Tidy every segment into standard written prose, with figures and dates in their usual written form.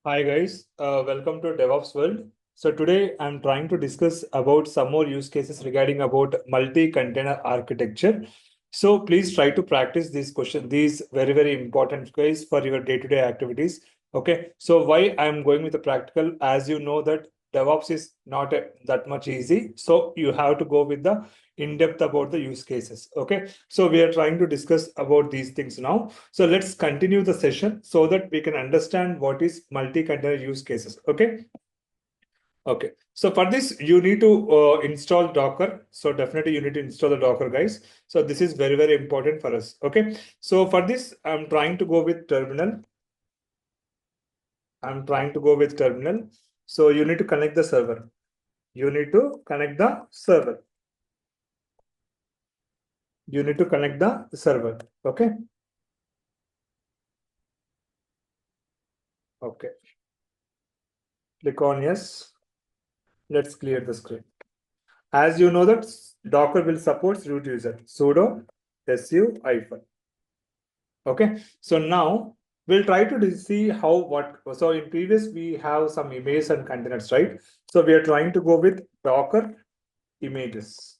Hi guys, welcome to DevOps World. So today I'm trying to discuss about some more use cases regarding about multi-container architecture. So please try to practice these very important guys for your day-to-day activities. Okay, so why I'm going with the practical, as you know that DevOps is not that much easy. So you have to go with the in-depth about the use cases. Okay, so we are trying to discuss about these things now. So let's continue the session so that we can understand what is multi-container use cases. Okay. Okay. So for this, you need to install Docker. So definitely you need to install the Docker, guys. So this is very important for us. Okay. So for this, I'm trying to go with terminal. So you need to connect the server. You need to connect the server. Okay. Okay. Click on yes. Let's clear the screen. As you know that Docker will support root user sudo su hyphen. Okay, so now we'll try to see how what. So in previous we have some images and containers, right? So we are trying to go with Docker images.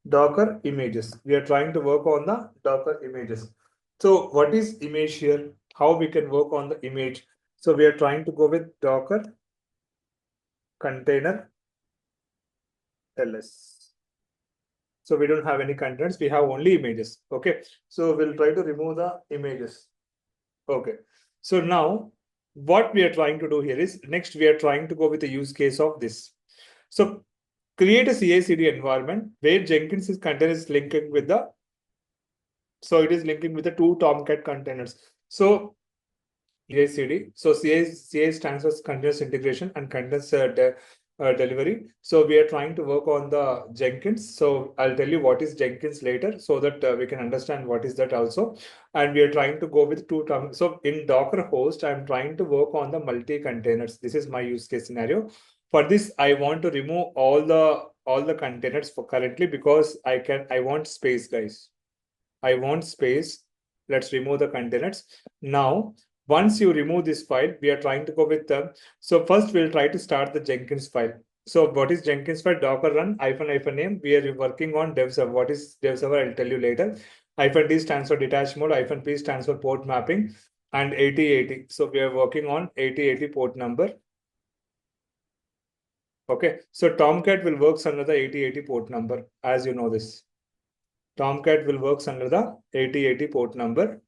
Docker images. We are trying to work on the Docker images. So what is image here? How we can work on the image? So we are trying to go with Docker container ls. So we don't have any contents, we have only images. Okay, so we'll try to remove the images. Okay, so now what we are trying to do here is next we are trying to go with the use case of this. So create a CI/CD environment where Jenkins is container is linking with the, so it is linking with the two Tomcat containers. So CI/CD. So CI stands for continuous integration and continuous delivery. So we are trying to work on the Jenkins. So I'll tell you what is Jenkins later so that we can understand what is that also. And we are trying to go with two terms. So in Docker host, I'm trying to work on the multi-containers. This is my use case scenario. For this, I want to remove all the containers for currently because I want space, guys. I want space. Let's remove the containers. Now, once you remove this file, we are trying to go with the, so first we'll try to start the Jenkins file. So what is Jenkins file? Docker run -hyphen name. We are working on dev server. What is dev server? I'll tell you later. -d stands for detached mode. -p stands for port mapping and 8080. So we are working on 8080 port number. Okay. So Tomcat will work under the 8080 port number, as you know this. Tomcat will work under the 8080 port number.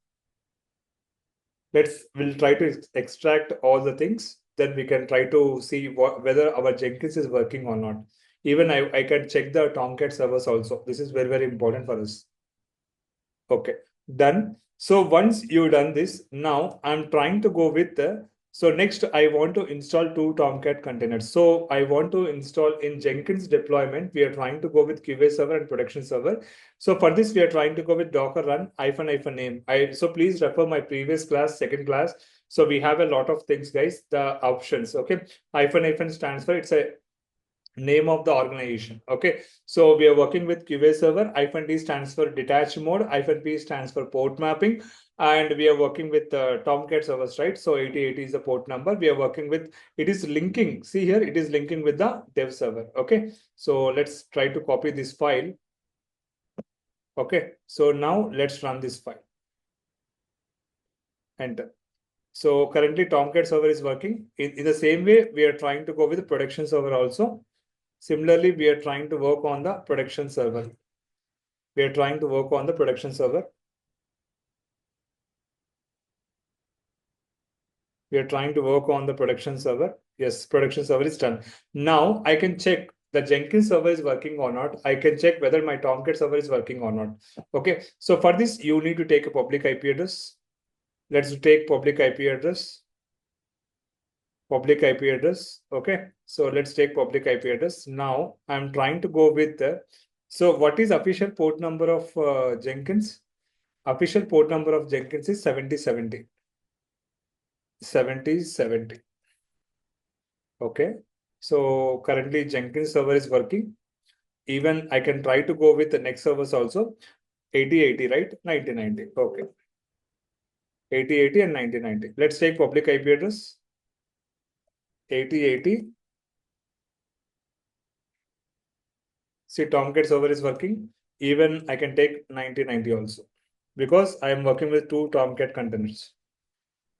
We'll try to extract all the things. Then we can try to see whether our Jenkins is working or not. Even I can check the Tomcat servers also. This is very important for us. Okay, done. So once you've done this, now I'm trying to go with the, so next I want to install two Tomcat containers. So I want to install in Jenkins deployment. We are trying to go with QA server and production server. So for this, we are trying to go with Docker run -hyphen name. So please refer my previous class, second class. So we have a lot of things, guys, the options. Okay, -hyphen stands for, it's a name of the organization. Okay, so we are working with QA server. -d stands for detached mode. -p stands for port mapping, and we are working with Tomcat servers, right? So 8080 is the port number. We are working with, it is linking. See here, it is linking with the dev server. Okay, so let's try to copy this file. Okay, so now let's run this file. Enter. So currently Tomcat server is working. In the same way, we are trying to go with the production server also. Similarly, we are trying to work on the production server. We are trying to work on the production server. We are trying to work on the production server. Yes, production server is done. Now I can check the Jenkins server is working or not. I can check whether my Tomcat server is working or not. Okay, so for this, you need to take a public IP address. Let's take public IP address. Public IP address. Okay, so let's take public IP address. Now I'm trying to go with the, so what is official port number of Jenkins? Official port number of Jenkins is 7070. 7070. Okay, so currently Jenkins server is working. Even I can try to go with the next servers also. 8080, right? 9090. Okay, 8080 and 9090. Let's take public IP address. 8080. See, Tomcat server is working. Even I can take 9090 also, because I am working with two Tomcat containers.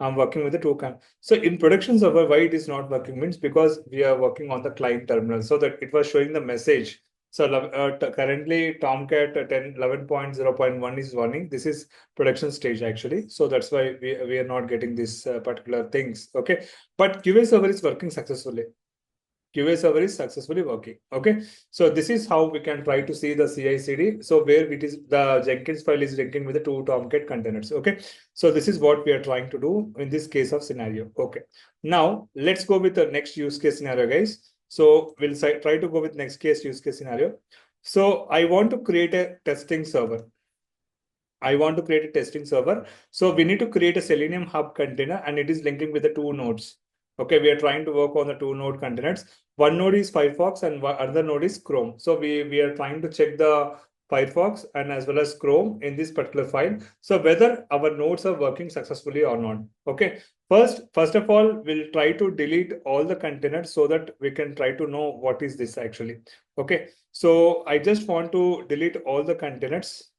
I'm working with the two So in production server, why it is not working means because we are working on the client terminal, so that it was showing the message. So currently Tomcat 11.0.1 is running. This is production stage actually. So that's why we are not getting this particular things. Okay. But QA server is working successfully. QA server is successfully working. Okay. So this is how we can try to see the CI/CD. So where it is the Jenkins file is linking with the two Tomcat containers. Okay. So this is what we are trying to do in this case of scenario. Okay. Now let's go with the next use case scenario, guys. So we'll try to go with next use case scenario. So I want to create a testing server. I want to create a testing server. So we need to create a Selenium Hub container, and it is linking with the two nodes. Okay, we are trying to work on the two node containers. One node is Firefox and other node is Chrome. So we are trying to check the Firefox and as well as Chrome in this particular file. So whether our nodes are working successfully or not. Okay, first of all, we'll try to delete all the containers so that we can try to know what is this actually. Okay, so I just want to delete all the containers.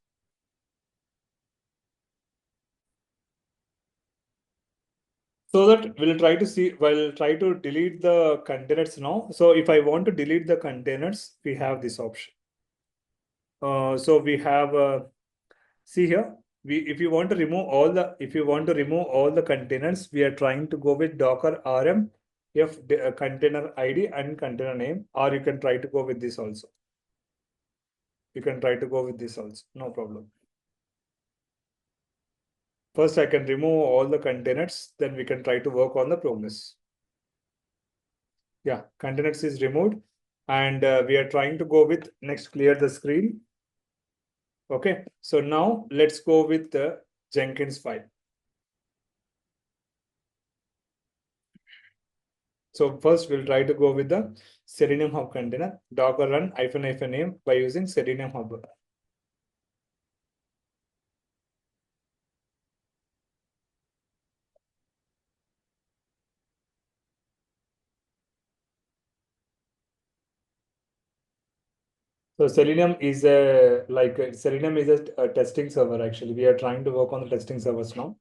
So that we'll try to see, we'll try to delete the containers now. So if I want to delete the containers, we have this option. So we have, see here, if you want to remove all the containers, we are trying to go with Docker RM, if the container ID and container name, or you can try to go with this also. You can try to go with this also, no problem. First, I can remove all the containers, then we can try to work on the progress. Yeah, containers is removed, and we are trying to go with next clear the screen. Okay, so now let's go with the Jenkins file. So first we'll try to go with the Selenium Hub container, Docker run --- name by using Selenium Hub. So Selenium is a testing server actually. We are trying to work on the testing servers now.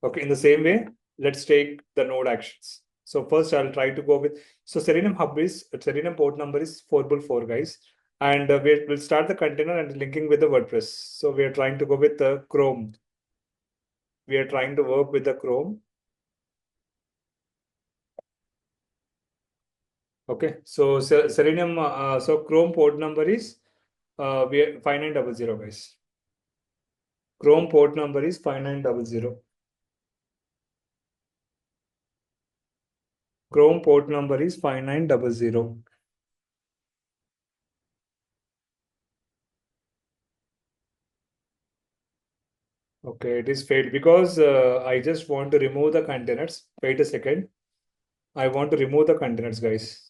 Okay, in the same way, let's take the node actions. So first I'll try to go with, so Selenium port number is 444, guys. And we'll start the container and linking with the WordPress. So we are trying to go with the Chrome. We are trying to work with the Chrome. Okay, so Selenium, so Chrome port number is we are 5900, guys. Chrome port number is 5900. Chrome port number is 5900. Okay, it is failed because I just want to remove the containers. Wait a second. I want to remove the containers, guys.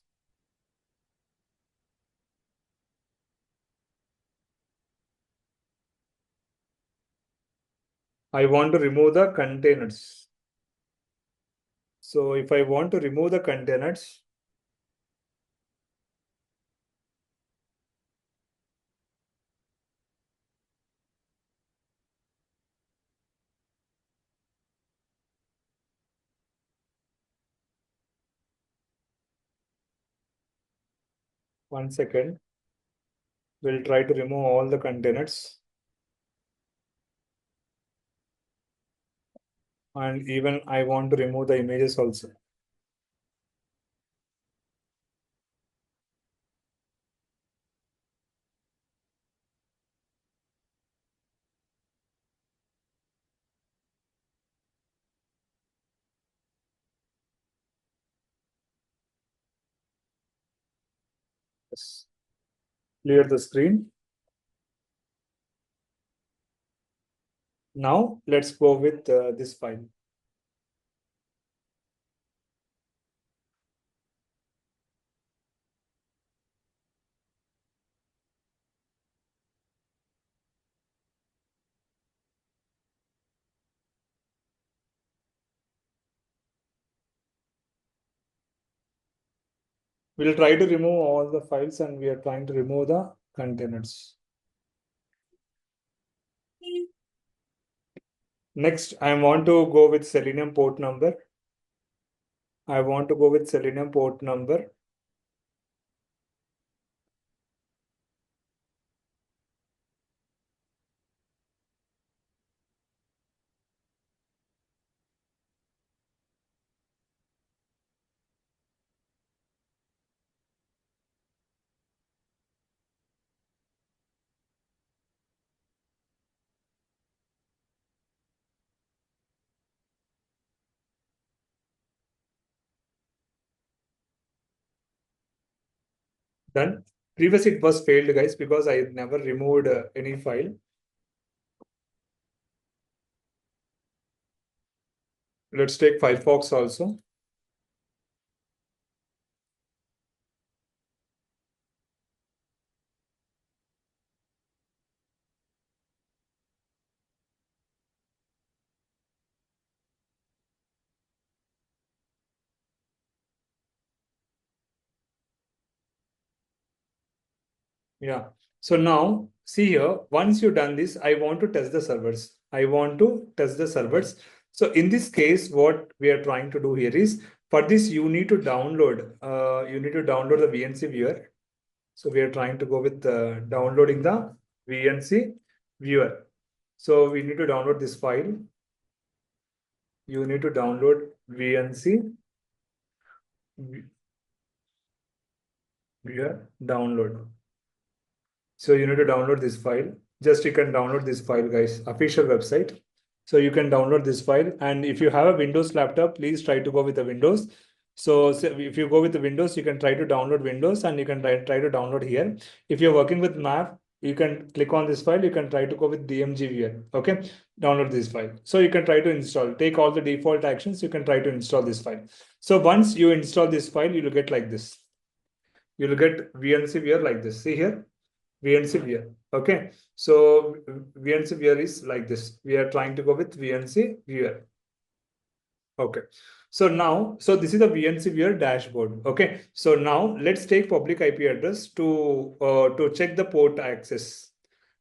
I want to remove the containers. So if I want to remove the containers, one second, we'll try to remove all the containers. And even I want to remove the images also. Yes. Clear the screen. Now let's go with this file. We'll try to remove all the files and we are trying to remove the containers. Next, I want to go with Selenium port number. I want to go with Selenium port number. Done. Previously it was failed, guys, because I never removed any file. Let's take Firefox also. Yeah. So now see here, once you've done this, I want to test the servers. I want to test the servers. So in this case, what we are trying to do here is, for this, you need to download the VNC viewer. So we are trying to go with downloading the VNC viewer. So we need to download this file. You need to download VNC viewer download. So you need to download this file. Just you can download this file, guys, official website. So you can download this file. And if you have a Windows laptop, please try to go with the Windows. So if you go with the Windows, you can try to download Windows and you can try to download here. If you're working with Mac, you can click on this file. You can try to go with DMG viewer. Okay, download this file. So you can try to install, take all the default actions. You can try to install this file. So once you install this file, you will get like this. You will get VNC viewer like this. See here. VNC viewer. Okay, so VNC viewer is like this. We are trying to go with VNC viewer. Okay, so now, so this is the VNC viewer dashboard. Okay, so now let's take public IP address to check the port access.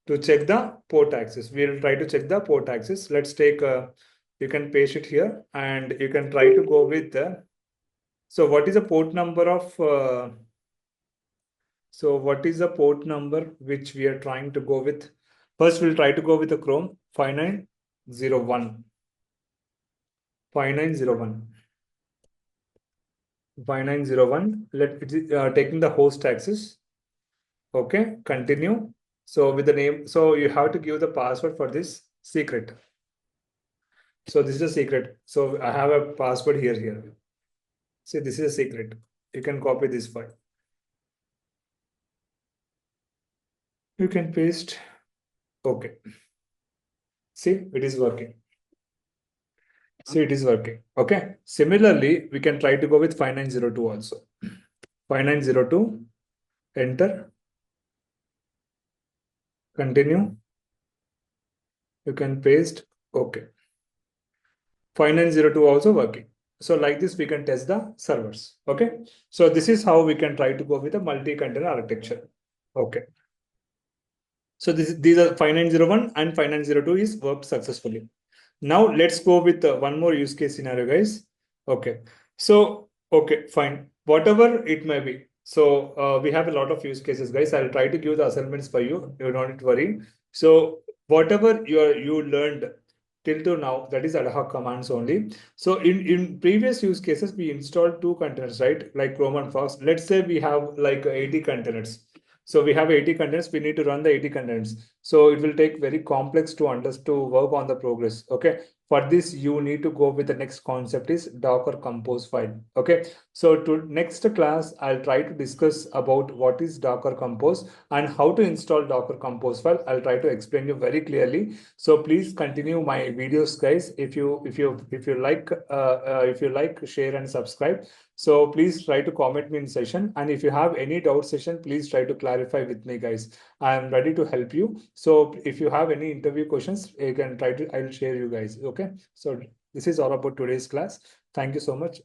To check the port access, we will try to check the port access. Let's take you can paste it here and you can try to go with the. So what is the port number of? So what is the port number which we are trying to go with? First, we'll try to go with the Chrome 5901. 5901. 5901. Let it is taking the host access. Okay, continue. So with the name, so you have to give the password for this secret. So this is a secret. So I have a password here. See, this is a secret. You can copy this file. You can paste. Okay. See, it is working. See, it is working. Okay. Similarly, we can try to go with 5902 also. 5902, enter. Continue. You can paste. Okay. 5902 also working. So like this, we can test the servers. Okay. So this is how we can try to go with a multi-container architecture. Okay. So these are 5901 and 5902 is worked successfully. Now let's go with one more use case scenario, guys. Okay. So, okay, fine. Whatever it may be. So we have a lot of use cases, guys. I'll try to give the assignments for you. You don't need to worry. So whatever you learned till to now, that is ad hoc commands only. So in previous use cases, we installed two containers, right? Like Chrome and Fox. Let's say we have like 80 containers. So we have 80 containers. We need to run the 80 containers. So it will take very complex to understand to work on the progress. Okay. For this, you need to go with the next concept is Docker Compose file. Okay. So to next class, I'll try to discuss about what is Docker Compose and how to install Docker Compose file. I'll try to explain you very clearly. So please continue my videos, guys. If you like, share and subscribe. So please try to comment me in session. And if you have any doubt session, please try to clarify with me, guys. I am ready to help you. So if you have any interview questions, you can try to, I'll share you guys. Okay. So this is all about today's class. Thank you so much.